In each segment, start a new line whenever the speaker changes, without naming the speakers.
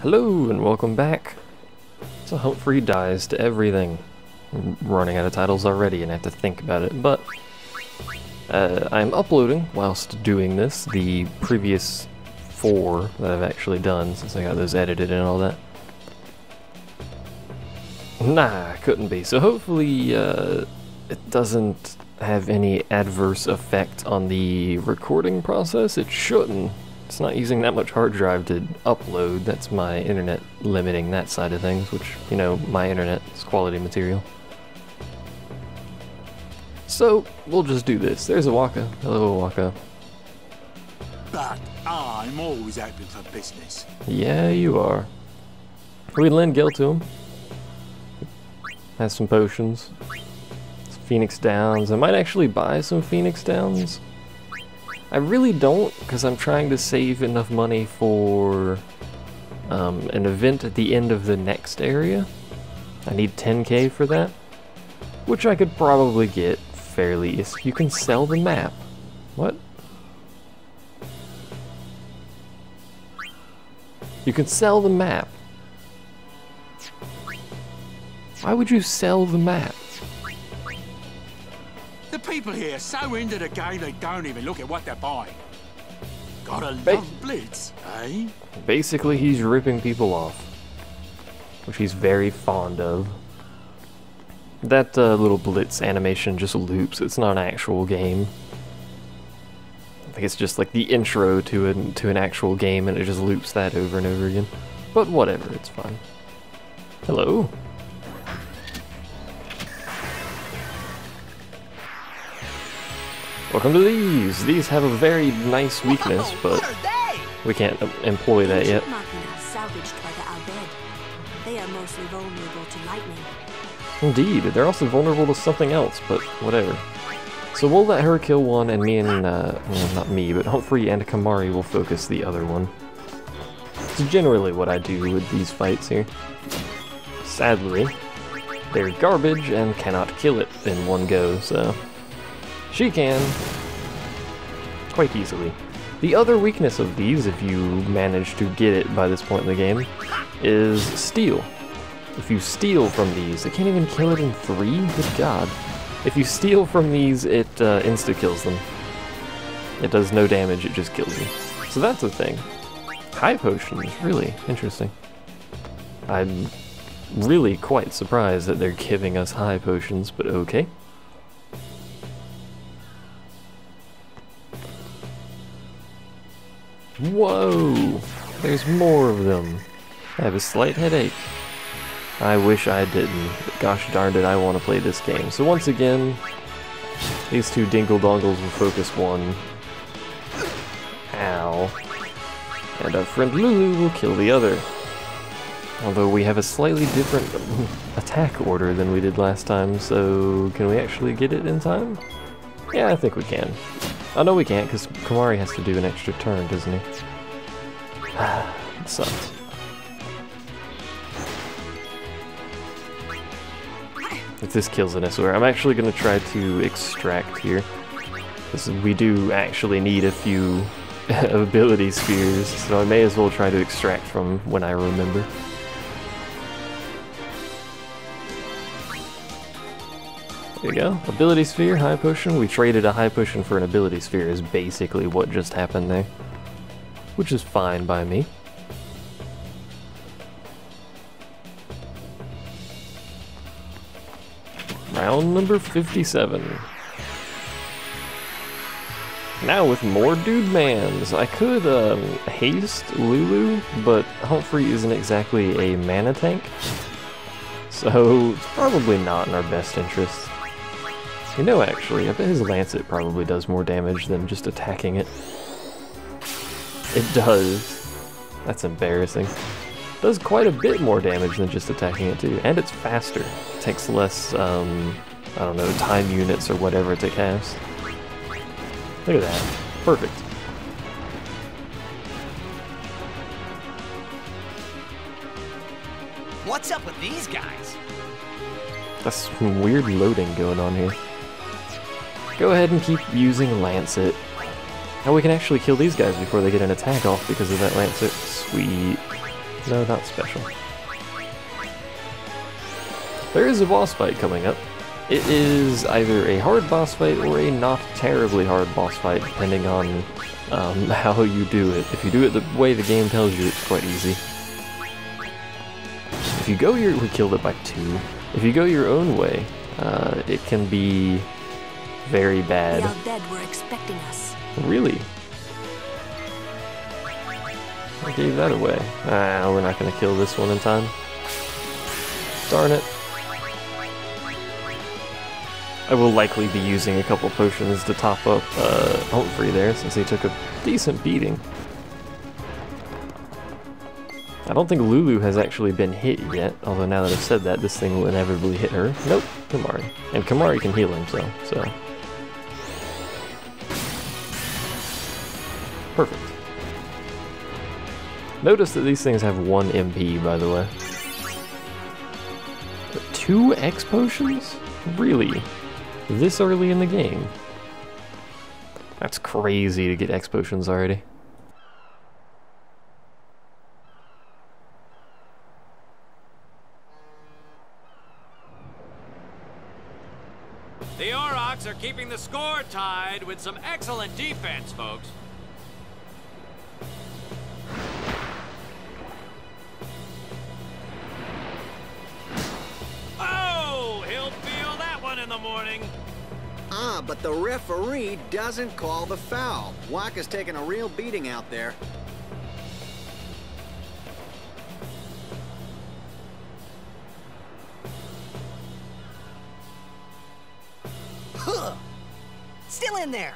Hello and welcome back. So Humphrey dies to everything. I'm running out of titles already and I have to think about it, but I'm uploading whilst doing this the previous 4 that I've actually done since I got those edited and all that. Nah, couldn't be. So hopefully it doesn't have any adverse effect on the recording process. It shouldn't. It's not using that much hard drive to upload. That's my internet limiting that side of things, which, you know, my internet is quality material. So, we'll just do this. There's a Waka. Hello, Waka.
But I'm always open for business.
Yeah, you are. We can lend Gil to him. Has some potions. Phoenix Downs. I might actually buy some Phoenix Downs. I really don't, because I'm trying to save enough money for an event at the end of the next area. I need 10k for that, which I could probably get fairly easy. You can sell the map. What? You can sell the map. Why would you sell the map?
The people here are so into the game they don't even look at what they're buying. Gotta love Blitz, eh?
Basically, he's ripping people off, which he's very fond of. That little Blitz animation just loops. It's not an actual game. I think it's just like the intro to an actual game, and it just loops that over and over again. But whatever, it's fine. Hello. Welcome to these! These have a very nice weakness, but we can't employ that yet.
Salvaged by the Albed. They are mostly vulnerable to lightning.
Indeed, they're also vulnerable to something else, but whatever. So we'll let her kill one, and me and, well, not me, but Humphrey and Kamari will focus the other one. It's generally what I do with these fights here. Sadly, they're garbage and cannot kill it in one go, so... She can, quite easily. The other weakness of these, if you manage to get it by this point in the game, is steal. If you steal from these, it can't even kill it in 3? Good god. If you steal from these, it insta-kills them. It does no damage, it just kills you. So that's a thing. High potions, really interesting. I'm really quite surprised that they're giving us high potions, but okay. Whoa! There's more of them. I have a slight headache. I wish I didn't, but gosh darned it, I want to play this game. So once again, these two dingle-dongles will focus one. Ow. And our friend Lulu will kill the other. Although we have a slightly different attack order than we did last time, so can we actually get it in time? Yeah, I think we can. Oh no, we can't, because Kamari has to do an extra turn, doesn't he? It sucks. If this kills it, I swear. I'm actually going to try to extract here. Because we do actually need a few ability spheres, so I may as well try to extract from when I remember. There you go. Ability sphere, high potion. We traded a high potion for an ability sphere is basically what just happened there. Which is fine by me. Round number 57. Now with more dude mans. I could haste Lulu, but Humphrey isn't exactly a mana tank. So it's probably not in our best interest. You know, actually, I bet his Lancet probably does more damage than just attacking it. It does. That's embarrassing. Does quite a bit more damage than just attacking it too, and it's faster. It takes less, I don't know, time units or whatever to cast. Look at that. Perfect.
What's up with these guys?
That's some weird loading going on here. Go ahead and keep using Lancet. Now we can actually kill these guys before they get an attack off because of that Lancet. Sweet. No, not special. There is a boss fight coming up. It is either a hard boss fight or a not terribly hard boss fight, depending on how you do it. If you do it the way the game tells you, it's quite easy. If you go we killed it by 2. If you go your own way, it can be very bad.
The undead were expecting us.
Really? I gave that away. We're not gonna kill this one in time. Darn it. I will likely be using a couple potions to top up Humphrey there, since he took a decent beating. I don't think Lulu has actually been hit yet, although now that I've said that, this thing will inevitably hit her. Nope, Kamari. And Kamari can heal himself, so... Perfect. Notice that these things have 1 MP, by the way. 2 X potions? Really? This early in the game? That's crazy to get X potions already.
The Aurochs are keeping the score tied with some excellent defense, folks. Oh, he'll feel that one in the morning.
Ah, but the referee doesn't call the foul. Waka's taking a real beating out there.
Huh. Still in there.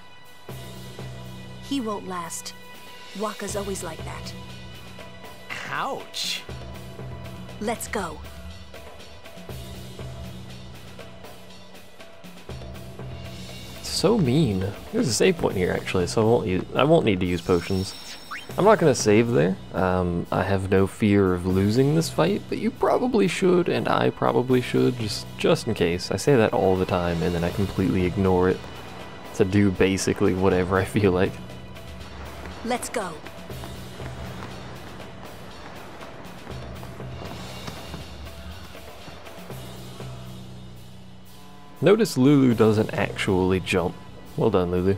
He won't last. Waka's always like that.
Ouch.
Let's go.
So mean. There's a save point here actually, so I won't need to use potions. I'm not gonna save there. I have no fear of losing this fight, but you probably should, and I probably should, just in case. I say that all the time, and then I completely ignore it to do basically whatever I feel like.
Let's go.
Notice Lulu doesn't actually jump. Well done, Lulu.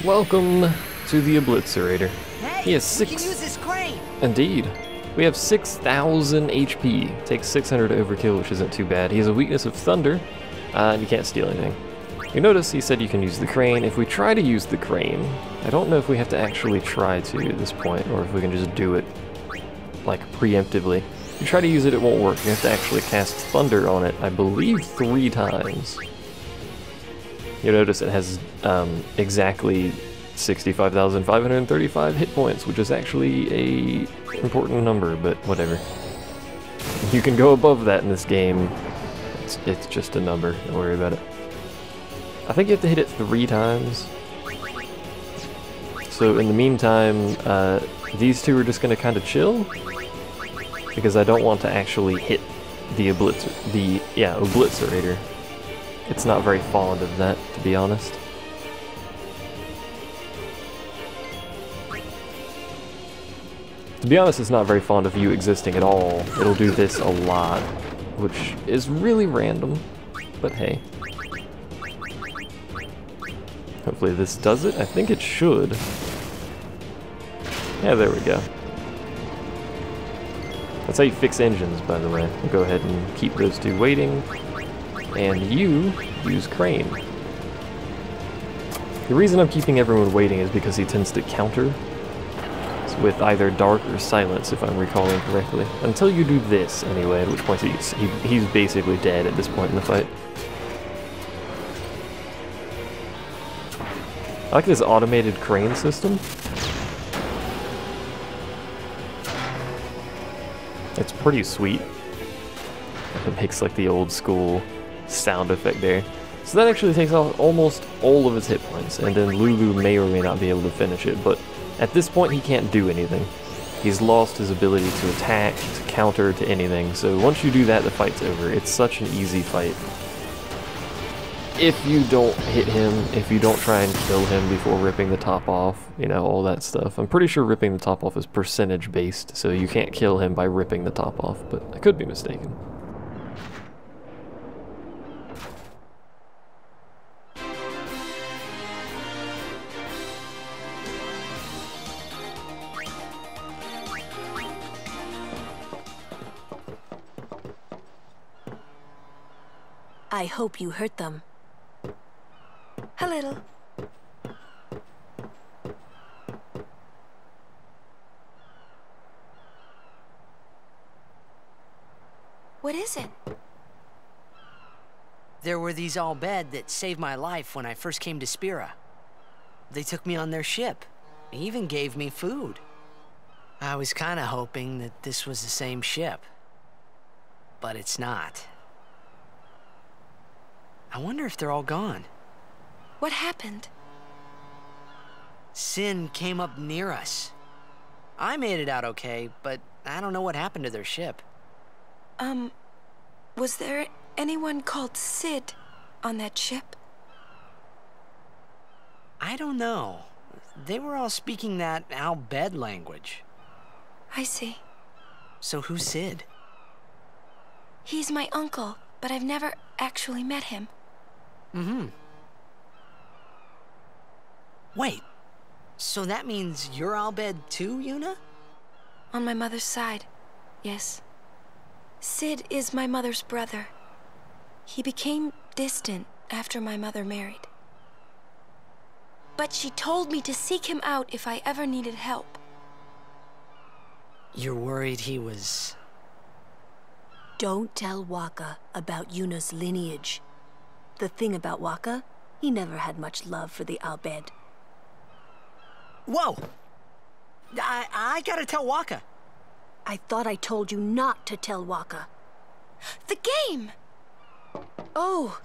Welcome to the Oblitzerator.
Hey,
He has
we can
6.
use this crane.
Indeed. We have 6,000 HP. Takes 600 to overkill, which isn't too bad. He has a weakness of thunder, and you can't steal anything. You notice he said you can use the crane. If we try to use the crane, I don't know if we have to actually try to at this point, or if we can just do it, like, preemptively. If you try to use it, it won't work. You have to actually cast thunder on it, I believe 3 times. You'll notice it has exactly 65,535 hit points, which is actually a important number, but whatever. You can go above that in this game. It's just a number, don't worry about it. I think you have to hit it 3 times. So in the meantime, these two are just gonna kind of chill, because I don't want to actually hit the Oblitzerator. It's not very fond of that, to be honest. To be honest, it's not very fond of you existing at all. It'll do this a lot, which is really random, but hey. Hopefully this does it. I think it should. Yeah, there we go. That's how you fix engines, by the way. We'll go ahead and keep those two waiting. And you use crane. The reason I'm keeping everyone waiting is because he tends to counter with either dark or silence, if I'm recalling correctly. Until you do this, anyway, at which point he's basically dead at this point in the fight. I like this automated crane system. It's pretty sweet. It makes like the old school sound effect there. So that actually takes off almost all of his hit points, and then Lulu may or may not be able to finish it, but at this point he can't do anything. He's lost his ability to attack, to counter, to anything, so once you do that, the fight's over. It's such an easy fight. If you don't hit him, if you don't try and kill him before ripping the top off, you know, all that stuff. I'm pretty sure ripping the top off is percentage based, so you can't kill him by ripping the top off, but I could be mistaken.
I hope you hurt them. A little. What is it?
There were these Al Bhed that saved my life when I first came to Spira. They took me on their ship. They even gave me food. I was kind of hoping that this was the same ship. But it's not. I wonder if they're all gone.
What happened?
Sin came up near us. I made it out okay, but I don't know what happened to their ship.
Was there anyone called Sid on that ship?
I don't know. They were all speaking that Al Bhed language.
I see.
So who's Sid?
He's my uncle, but I've never actually met him.
Mm-hmm. Wait, so that means you're Al Bhed too, Yuna?
On my mother's side, yes. Sid is my mother's brother. He became distant after my mother married. But she told me to seek him out if I ever needed help.
You're worried he was...
Don't tell Waka about Yuna's lineage. The thing about Waka, he never had much love for the Al Bhed.
Whoa! I gotta tell Waka.
I thought I told you not to tell Waka. The game! Oh.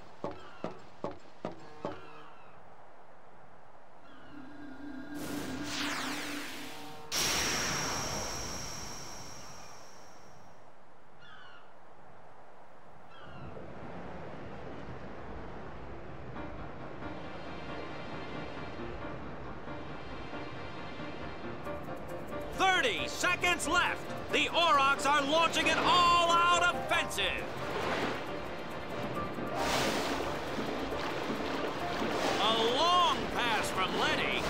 Seconds left. The Aurochs are launching an all-out offensive. A long pass from Letty.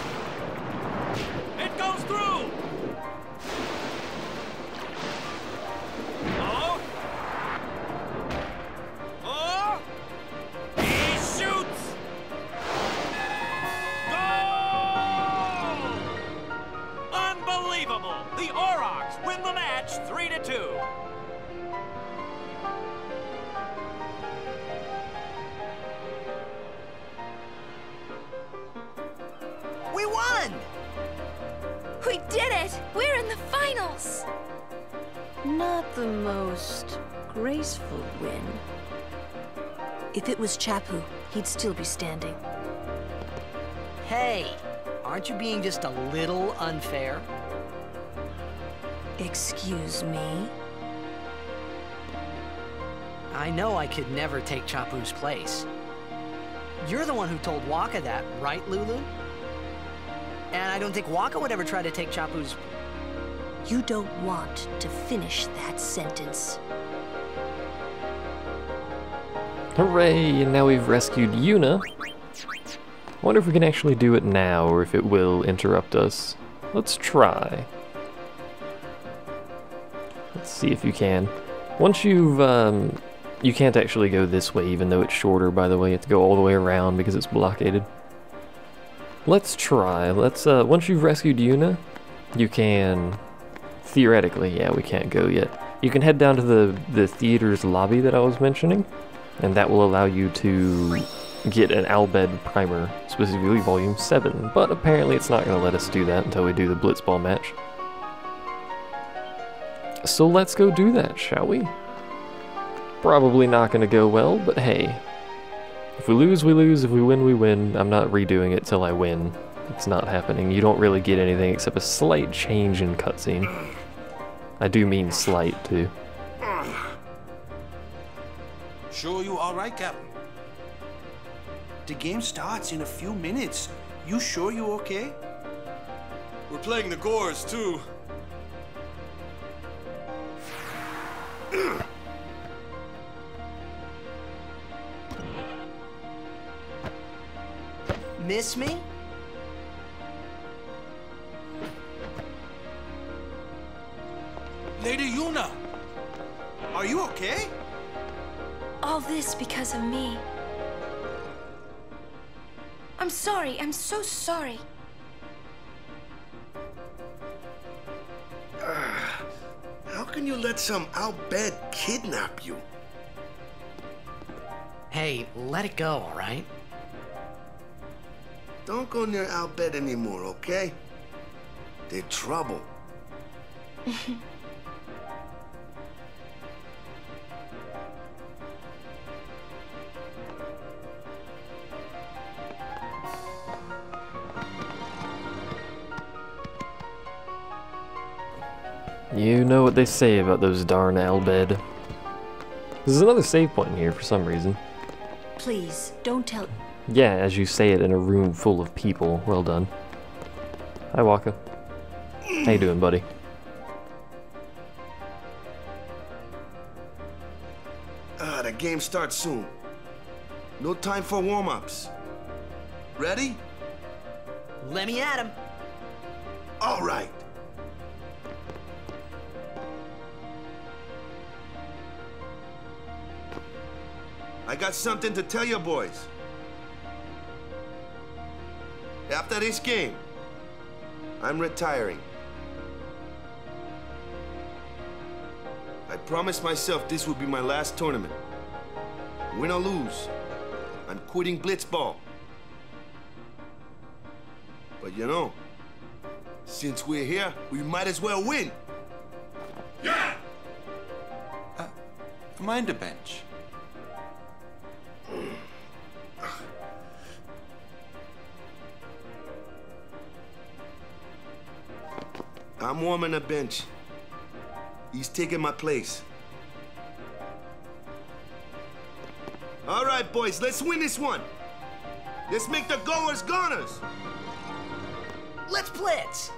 It goes through. Oh. Oh. He shoots. Goal! Unbelievable. The Aurochs win the match 3-2.
We won!
We did it! We're in the finals! Not the most graceful win. If it was Chapu, he'd still be standing.
Hey, aren't you being just a little unfair?
Excuse me?
I know I could never take Chapu's place. You're the one who told Waka that, right, Lulu? And I don't think Waka would ever try to take Chapu's...
You don't want to finish that sentence.
Hooray, and now we've rescued Yuna. I wonder if we can actually do it now, or if it will interrupt us. Let's try. Let's see if you can. Once you've, you can't actually go this way, even though it's shorter, by the way. You have to go all the way around because it's blockaded. Let's try. Let's, once you've rescued Yuna, you can... Theoretically, yeah, we can't go yet. You can head down to the theater's lobby that I was mentioning, and that will allow you to get an Al Bhed primer, specifically Volume 7, but apparently it's not going to let us do that until we do the Blitzball match. So let's go do that, shall we? Probably not gonna go well, but hey. If we lose, we lose. If we win, we win. I'm not redoing it till I win. It's not happening. You don't really get anything except a slight change in cutscene. I do mean slight, too.
Sure you all right, Captain? The game starts in a few minutes. You sure you okay?
We're playing the Gores, too.
Miss me?
Lady Yuna! Are you okay?
All this because of me. I'm sorry. I'm so sorry.
How can you let some Al-Bed kidnap you?
Hey, let it go, all right?
Don't go near Al-Bed anymore, okay? They're trouble.
You know what they say about those darn Al-Bed. There's another save point in here for some reason.
Please, don't tell...
Yeah, as you say it in a room full of people. Well done. Hi, Waka. How you doing, buddy?
The game starts soon. No time for warm-ups. Ready?
Let me at him.
All right. I got something to tell you boys. After this game, I'm retiring. I promised myself this would be my last tournament. Win or lose, I'm quitting Blitzball. But you know, since we're here, we might as well win.
Yeah! Mind the bench.
I'm warming the bench. He's taking my place. All right, boys, let's win this one. Let's make the goers goners.
Let's blitz.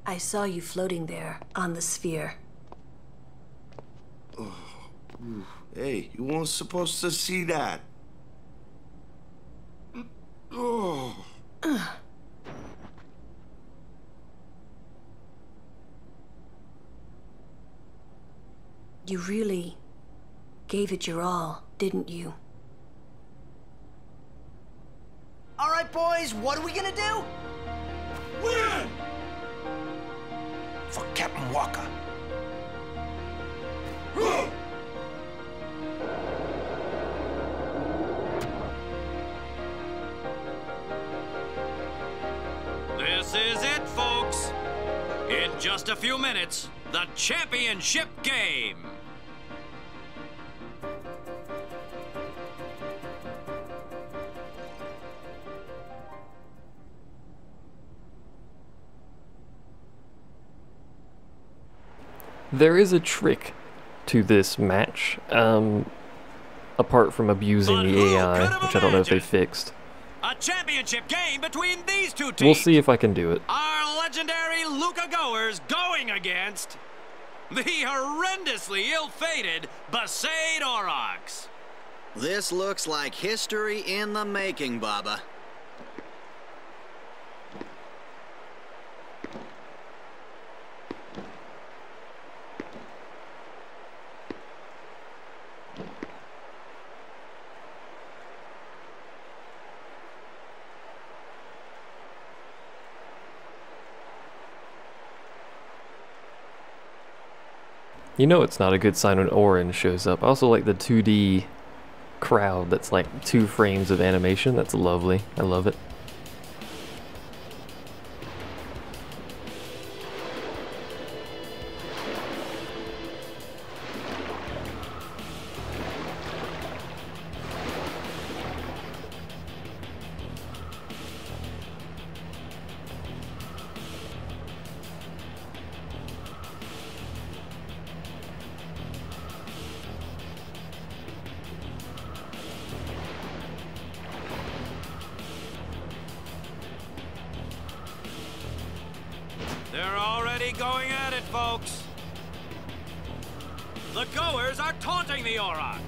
I saw you floating there on the sphere.
Hey, you weren't supposed to see that. Oh.
You really gave it your all, didn't you?
All right, boys, what are we gonna do?
Win! For Captain Walker.
This is it, folks. In just a few minutes, the championship game.
There is a trick to this match, apart from abusing the AI, which I don't know if they fixed.
A championship game between these two teams.
We'll see if I can do it.
Our legendary Luca goers going against the horrendously ill-fated Besaid Aurochs.
This looks like history in the making, Baba.
You know it's not a good sign when Orin shows up. I also like the 2D crowd that's like 2 frames of animation. That's lovely. I love it.
They're already going at it, folks. The goers are taunting the Aurochs.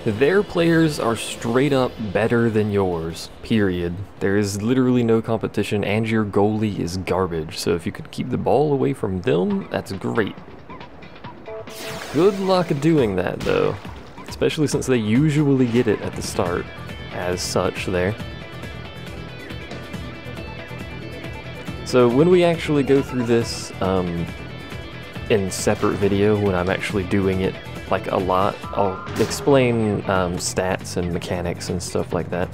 Their players are straight up better than yours, period. There is literally no competition, and your goalie is garbage, so if you could keep the ball away from them, that's great. Good luck doing that, though, especially since they usually get it at the start, as such there. So when we actually go through this in separate video, when I'm actually doing it like a lot, I'll explain stats and mechanics and stuff like that.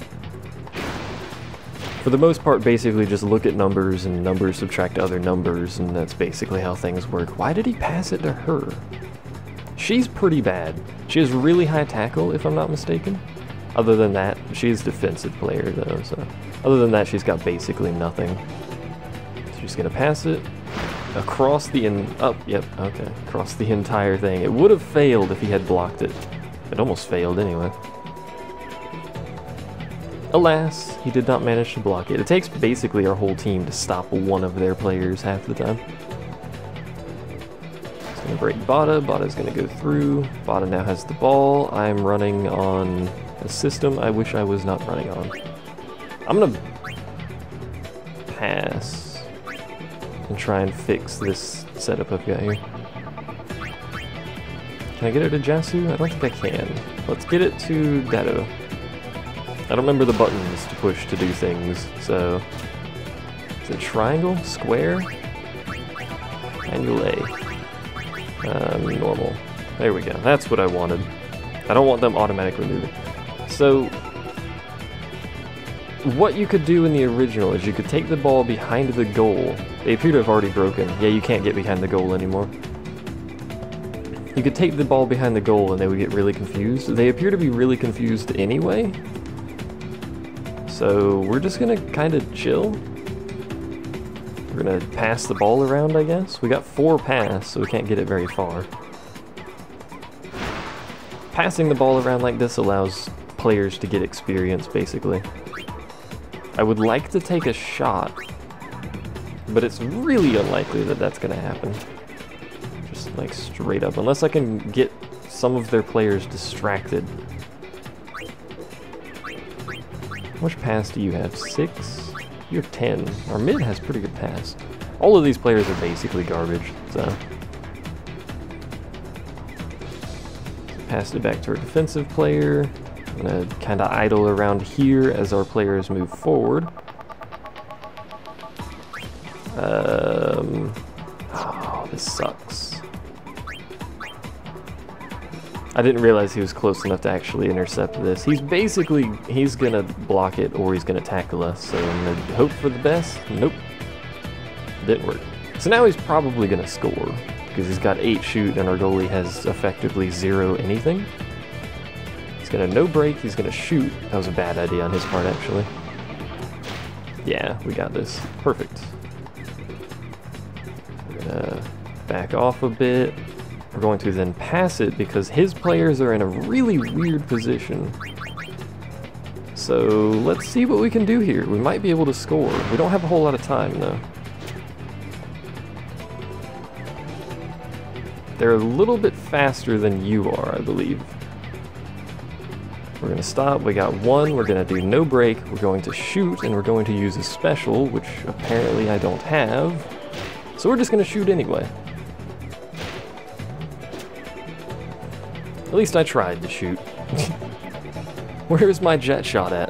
For the most part, basically just look at numbers and numbers subtract other numbers, and that's basically how things work. Why did he pass it to her? She's pretty bad. She has really high tackle, if I'm not mistaken. Other than that, she's a defensive player though, so other than that, she's got basically nothing. She's gonna pass it across the across the entire thing. It would have failed if he had blocked it. It almost failed anyway. Alas, he did not manage to block it. It takes basically our whole team to stop one of their players half the time. It's gonna break Bada. Bada's gonna go through. Bada now has the ball. I'm running on a system I wish I was not running on. I'm gonna pass and try and fix this setup I've got here. Can I get it to Jasu? I don't think I can. Let's get it to Dado. I don't remember the buttons to push to do things, so... Is it triangle? Square? Angle A. Normal. There we go. That's what I wanted. I don't want them automatically moving. So... what you could do in the original is you could take the ball behind the goal. They appear to have already broken. Yeah, you can't get behind the goal anymore. You could take the ball behind the goal and they would get really confused. They appear to be really confused anyway. So we're just gonna kind of chill. We're gonna pass the ball around, I guess. We got 4 pass, so we can't get it very far. Passing the ball around like this allows players to get experience, basically. I would like to take a shot, but it's really unlikely that that's going to happen. Just like straight up, unless I can get some of their players distracted. How much pass do you have? 6? You have 10. Our mid has pretty good pass. All of these players are basically garbage, so... Passed it back to our defensive player. I'm gonna kind of idle around here as our players move forward. Oh, this sucks. I didn't realize he was close enough to actually intercept this. He's gonna block it or he's gonna tackle us, so I'm gonna hope for the best. Nope. Didn't work. So now he's probably gonna score, because he's got 8 shoot and our goalie has effectively 0 anything. He's gonna no break, he's gonna shoot. That was a bad idea on his part, actually. Yeah, we got this. Perfect. We're gonna back off a bit. We're going to then pass it because his players are in a really weird position. So let's see what we can do here. We might be able to score. We don't have a whole lot of time, though. They're a little bit faster than you are, I believe. We're going to stop. We got 1. We're going to do no break. We're going to shoot, and we're going to use a special, which apparently I don't have. So we're just going to shoot anyway. At least I tried to shoot. Where's my jet shot at?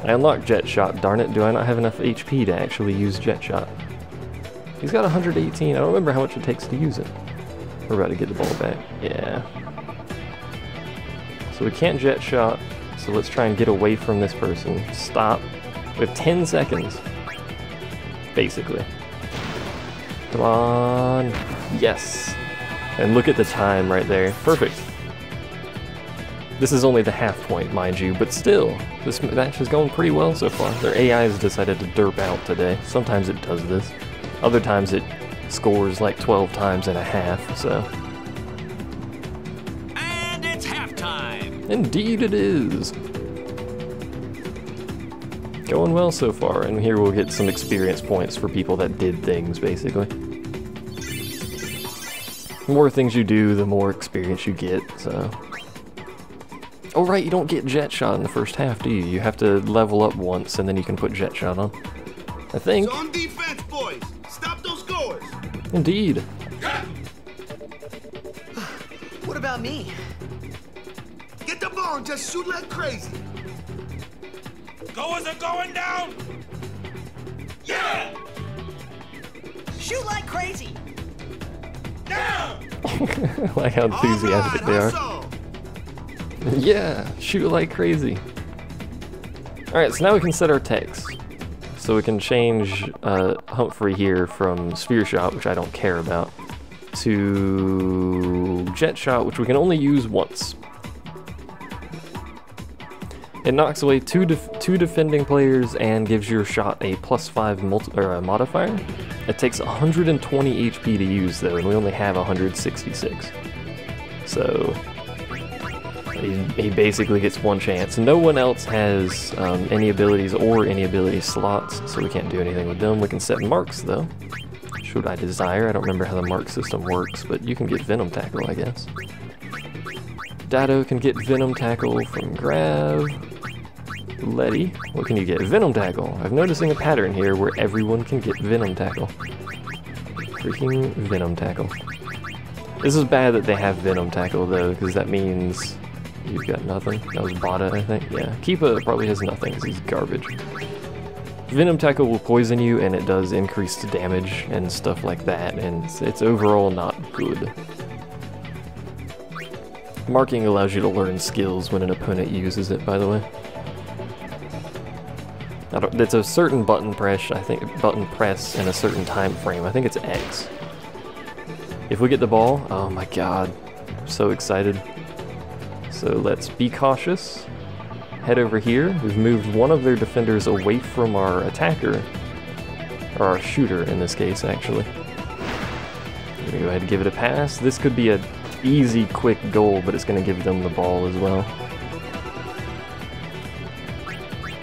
I unlocked jet shot, darn it. Do I not have enough HP to actually use jet shot? He's got 118. I don't remember how much it takes to use it. We're about to get the ball back. Yeah. So we can't jet shot. So let's try and get away from this person. Stop. We have 10 seconds. Basically. Come on. Yes. And look at the time right there. Perfect. This is only the half point, mind you, but still, this match is going pretty well so far. Their AI has decided to derp out today. Sometimes it does this. Other times it scores like 12 times and a half, so.
And it's halftime!
Indeed it is. Going well so far, and here we'll get some experience points for people that did things, basically. The more things you do, the more experience you get, so. Oh right, you don't get jet shot in the first half, do you? You have to level up once, and then you can put jet shot on. I think.
It's on defense, boys! Stop those goers!
Indeed.
What about me?
Get the ball and just shoot like crazy!
Goers are going down! Yeah!
Shoot like crazy!
Now!
Like how enthusiastic they are. Yeah, shoot like crazy. Alright, so now we can set our techs. So we can change Humphrey here from Sphere Shot, which I don't care about, to Jet Shot, which we can only use once. It knocks away two defending players and gives your shot a +5 modifier. It takes 120 HP to use though, and we only have 166. So he basically gets one chance. No one else has any abilities or any ability slots, so we can't do anything with them. We can set marks though, should I desire. I don't remember how the mark system works, but you can get Venom Tackle, I guess. Dado can get Venom Tackle from Grav. Letty, what can you get? Venom Tackle. I'm noticing a pattern here where everyone can get Venom Tackle. Freaking Venom Tackle. This is bad that they have Venom Tackle though, because that means you've got nothing. That was Bada, I think. Yeah, Keepa probably has nothing because he's garbage. Venom Tackle will poison you, and it does increased damage and stuff like that, and it's overall not good. Marking allows you to learn skills when an opponent uses it, by the way. It's a certain button press, I think, in a certain time frame. I think it's X. If we get the ball, oh my god, I'm so excited. So let's be cautious. Head over here. We've moved one of their defenders away from our attacker, or our shooter in this case, actually. I'm gonna go ahead and give it a pass. This could be an easy, quick goal, but it's gonna give them the ball as well.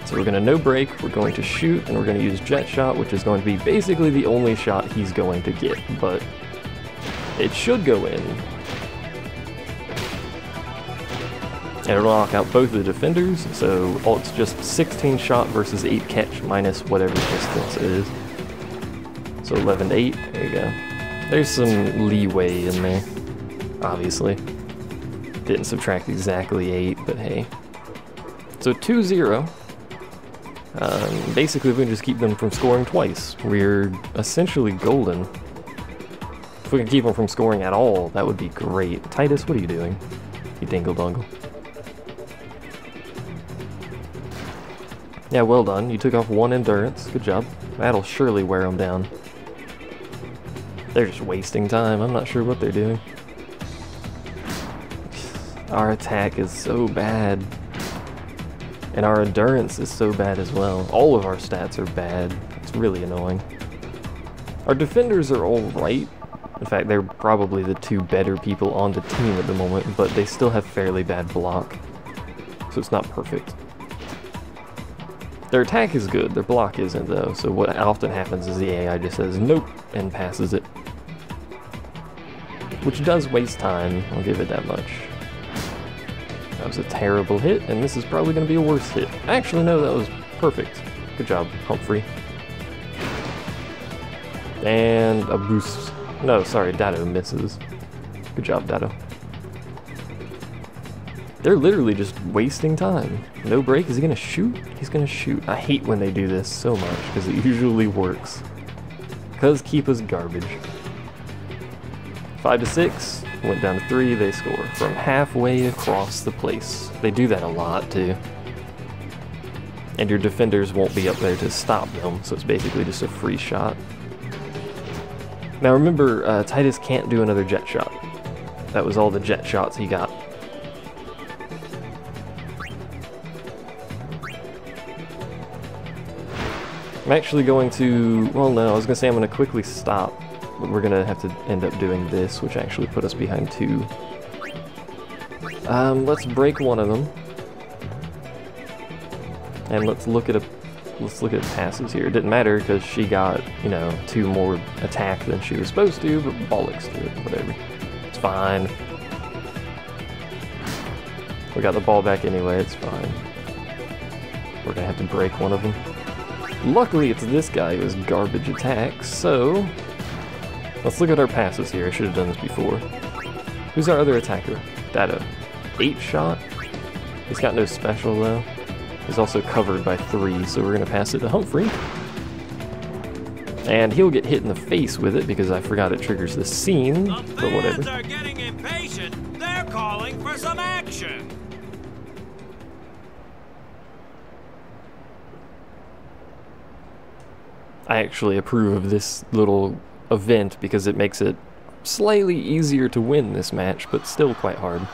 So we're gonna no break, we're going to shoot, and we're gonna use jet shot, which is going to be basically the only shot he's going to get, but it should go in. And it'll knock out both the defenders, so it's just 16 shot versus 8 catch minus whatever distance it is. So 11 to 8, there you go. There's some leeway in there, obviously. Didn't subtract exactly 8, but hey. So 2-0. Basically, we can just keep them from scoring twice. We're essentially golden. If we can keep them from scoring at all, that would be great. Titus, what are you doing? You dingle-dongle. Yeah, well done. You took off 1 endurance. Good job. That'll surely wear them down. They're just wasting time. I'm not sure what they're doing. Our attack is so bad. And our endurance is so bad as well. All of our stats are bad. It's really annoying. Our defenders are alright. In fact, they're probably the 2 better people on the team at the moment, but they still have fairly bad block. So it's not perfect. Their attack is good, their block isn't though, so what often happens is the AI just says nope and passes it. Which does waste time, I'll give it that much. That was a terrible hit, and this is probably going to be a worse hit. Actually, no, that was perfect. Good job, Humphrey. And a boost. No, sorry, Dado misses. Good job, Dado. They're literally just wasting time. No break. Is he going to shoot? He's going to shoot. I hate when they do this so much, because it usually works. Because Keepa's garbage. 5 to 6, went down to 3, they score from halfway across the place. They do that a lot too. And your defenders won't be up there to stop them, so it's basically just a free shot. Now remember, Titus can't do another jet shot. That was all the jet shots he got. I'm actually going to, well no, I was going to say I'm going to quickly stop, but we're going to have to end up doing this, which actually put us behind 2. Let's break one of them. And let's look at passes here. It didn't matter because she got, you know, 2 more attack than she was supposed to, but bollocks to it, whatever. It's fine. We got the ball back anyway, it's fine. We're gonna have to break one of them. Luckily it's this guy who has garbage attacks, so let's look at our passes here. I should have done this before. Who's our other attacker? Dado. 8 shot? He's got no special though. He's also covered by 3, so we're gonna pass it to Humphrey. And he'll get hit in the face with it because I forgot it triggers the scene, but whatever.
The fans are getting impatient. They're calling for some action.
I actually approve of this little event because it makes it slightly easier to win this match, but still quite hard.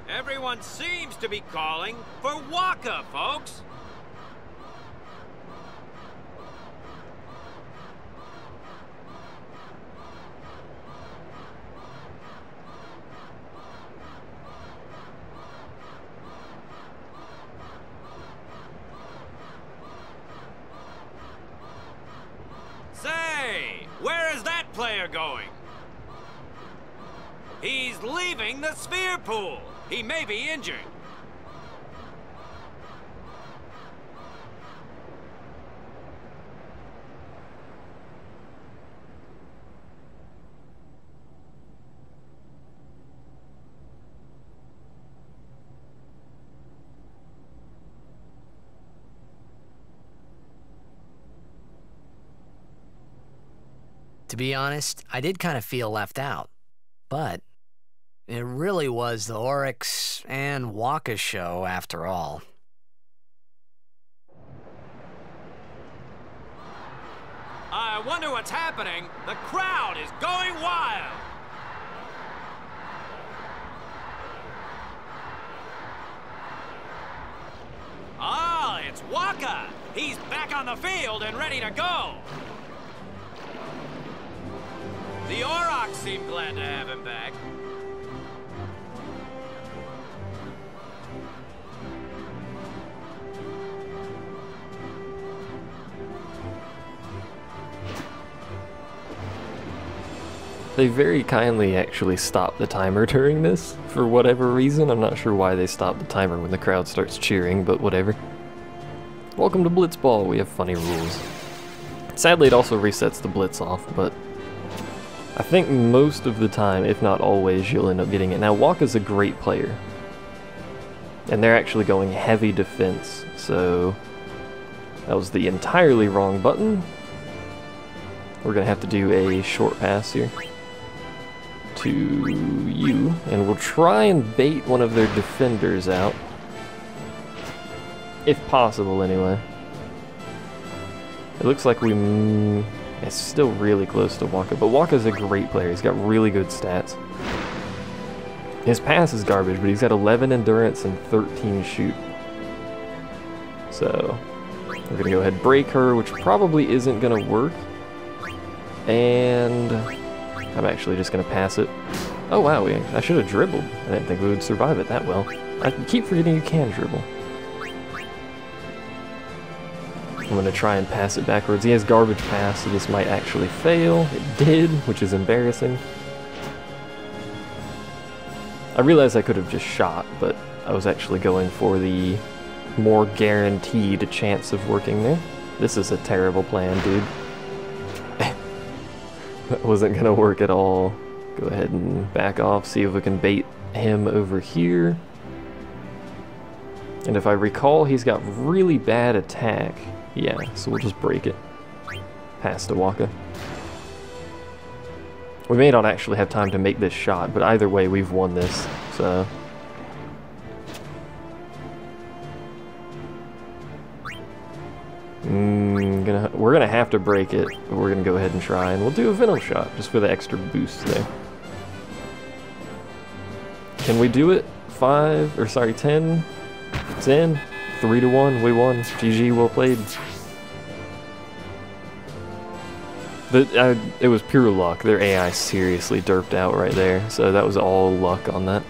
Everyone seems to be calling for Waka, folks. Say, where is that player going? He's leaving the sphere pool. He may be injured.
To be honest, I did kind of feel left out, but it really was the Oryx and Waka show after all.
I wonder what's happening. The crowd is going wild. Ah, it's Waka. He's back on the field and ready to go. The Aurochs seem glad to have him back.
They very kindly actually stopped the timer during this, for whatever reason. I'm not sure why they stopped the timer when the crowd starts cheering, but whatever. Welcome to Blitzball, we have funny rules. Sadly, it also resets the blitz off, but I think most of the time, if not always, you'll end up getting it. Now, Waka's a great player, and they're actually going heavy defense, so that was the entirely wrong button. We're gonna have to do a short pass here to you, and we'll try and bait one of their defenders out, if possible anyway. It looks like it's still really close to Waka, but Waka's a great player. He's got really good stats. His pass is garbage, but he's got 11 endurance and 13 shoot. So we're gonna go ahead and break her, which probably isn't gonna work. And I'm actually just gonna pass it. Oh wow, I should have dribbled. I didn't think we would survive it that well. I keep forgetting you can dribble. I'm gonna try and pass it backwards. He has garbage pass, so this might actually fail. It did, which is embarrassing. I realized I could have just shot, but I was actually going for the more guaranteed chance of working there. This is a terrible plan, dude. That wasn't gonna work at all. Go ahead and back off, see if we can bait him over here. And if I recall, he's got really bad attack. Yeah, so we'll just break it. Past Waka. We may not actually have time to make this shot, but either way, we've won this, so... we're gonna have to break it, but we're gonna go ahead and try, and we'll do a Venom shot, just for the extra boost there. Can we do it? 10? It's in. 3-1, we won. GG, well played. It was pure luck. Their AI seriously derped out right there, so that was all luck on that.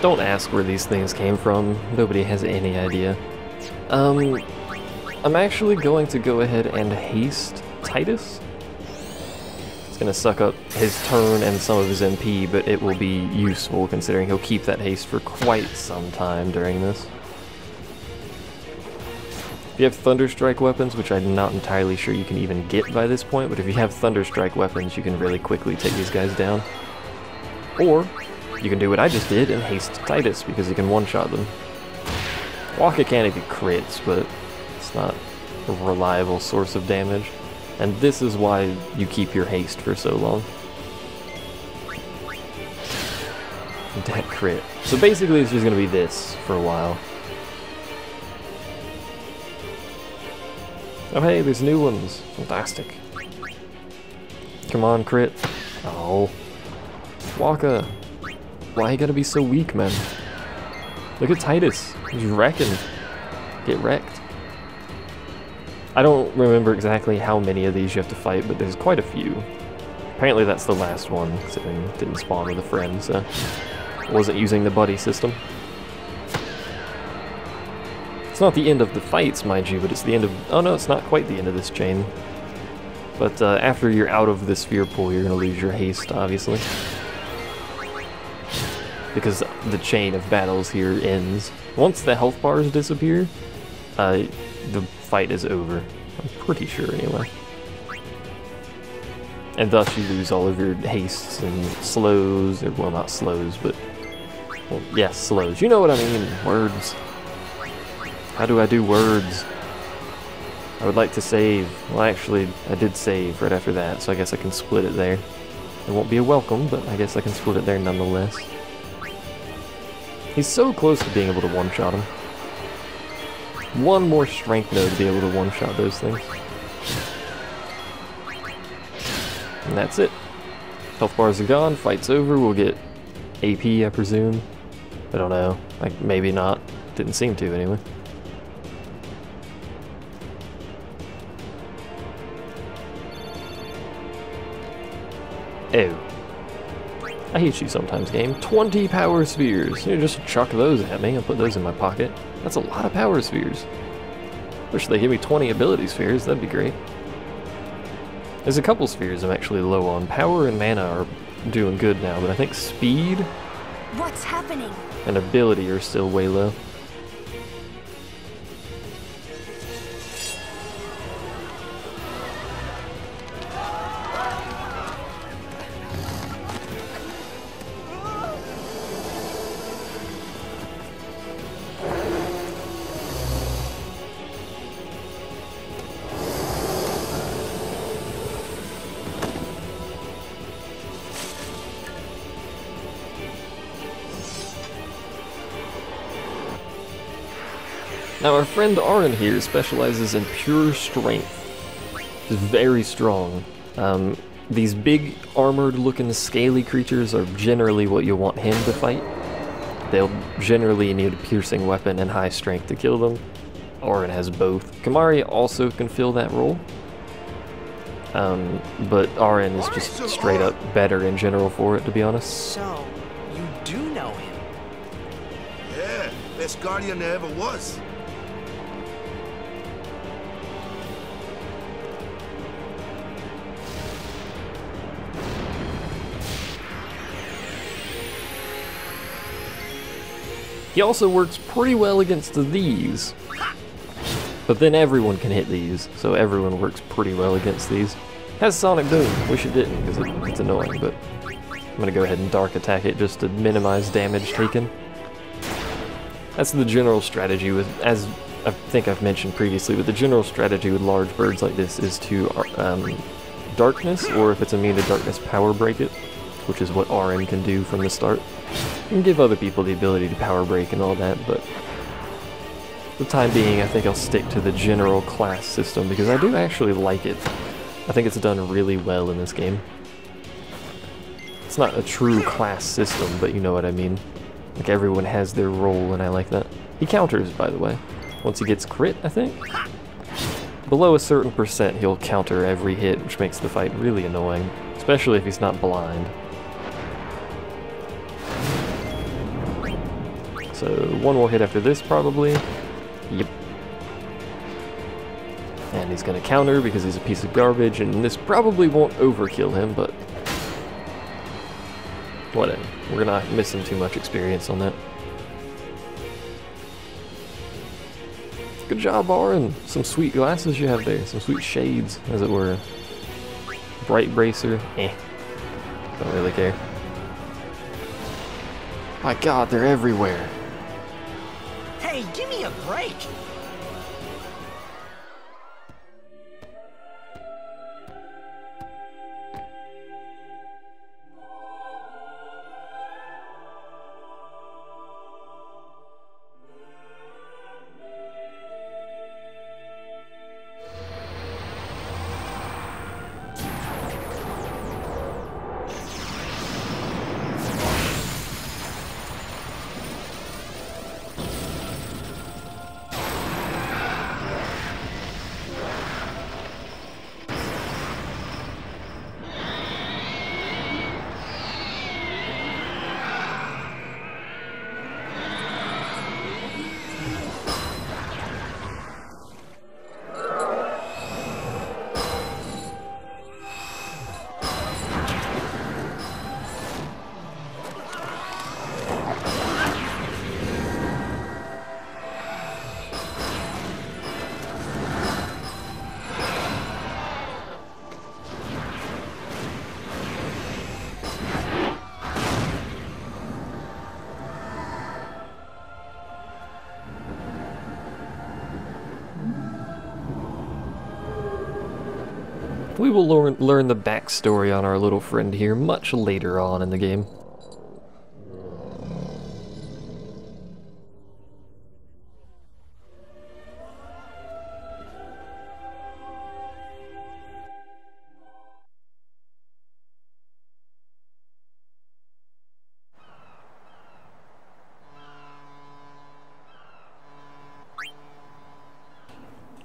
Don't ask where these things came from. Nobody has any idea. I'm actually going to go ahead and haste Titus. It's gonna suck up his turn and some of his MP, but it will be useful considering he'll keep that haste for quite some time during this. If you have Thunderstrike weapons, which I'm not entirely sure you can even get by this point, but if you have Thunderstrike weapons, you can really quickly take these guys down. Or you can do what I just did and haste Titus, because you can one-shot them. Waka can't even crits, but it's not a reliable source of damage. And this is why you keep your haste for so long. That crit. So basically it's just going to be this for a while. Oh hey, there's new ones. Fantastic. Come on, crit. Oh. Waka. Why you gotta be so weak, man? Look at Titus. He's wrecking. Get wrecked. I don't remember exactly how many of these you have to fight, but there's quite a few. Apparently that's the last one, considering it didn't spawn with a friend, so I wasn't using the buddy system. It's not the end of the fights, mind you, but it's the end of... Oh no, it's not quite the end of this chain. But after you're out of the sphere pool, you're gonna lose your haste, obviously. Because the chain of battles here ends. Once the health bars disappear, the fight is over. I'm pretty sure, anyway. And thus you lose all of your hastes and slows, or, well, not slows, but... Well, yes, slows. You know what I mean. Words. How do I do words? I would like to save. Well, actually, I did save right after that, so I guess I can split it there. It won't be a welcome, but I guess I can split it there nonetheless. He's so close to being able to one-shot him. One more strength node to be able to one-shot those things. And that's it. Health bars are gone, fight's over, we'll get AP, I presume. I don't know, like, maybe not. Didn't seem to, anyway. Ew. I hate you sometimes, game. 20 power spheres. You just chuck those at me. I'll put those in my pocket. That's a lot of power spheres. Wish they give me 20 ability spheres. That'd be great. There's a couple spheres I'm actually low on. Power and mana are doing good now, but I think speed
What's happening?
and ability are still way low. Now our friend Auron here specializes in pure strength. He's very strong. These big armored looking scaly creatures are generally what you want him to fight. They'll generally need a piercing weapon and high strength to kill them. Auron has both. Kimahri also can fill that role. But Auron is just straight up better in general for it, to be honest.
So, you do know him?
Yeah, best guardian there ever was.
He also works pretty well against these. But then everyone can hit these, so everyone works pretty well against these. Has Sonic Boom. Wish it didn't, because it's annoying, but I'm gonna go ahead and Dark Attack it just to minimize damage taken. That's the general strategy with, as I think I've mentioned previously, but the general strategy with large birds like this is to darkness, or if it's immune to darkness, power break it, which is what Auron can do from the start. You can give other people the ability to power break and all that, but for the time being I think I'll stick to the general class system because I do actually like it. I think it's done really well in this game. It's not a true class system, but you know what I mean. Like everyone has their role and I like that. He counters, by the way. Once he gets crit, I think? Below a certain percent he'll counter every hit, which makes the fight really annoying. Especially if he's not blind. So one more hit after this, probably. Yep. And he's gonna counter because he's a piece of garbage, and this probably won't overkill him, but whatever. We're not missing too much experience on that. Good job, Auron. Some sweet glasses you have there. Some sweet shades, as it were. Bright bracer. Don't really care. My god, they're everywhere.
Hey, give me a break!
We will learn the backstory on our little friend here much later on in the game.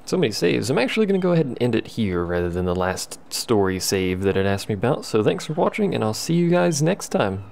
So many saves. I'm actually going to go ahead and end it here rather than the last story save that it asked me about. So thanks for watching, and I'll see you guys next time.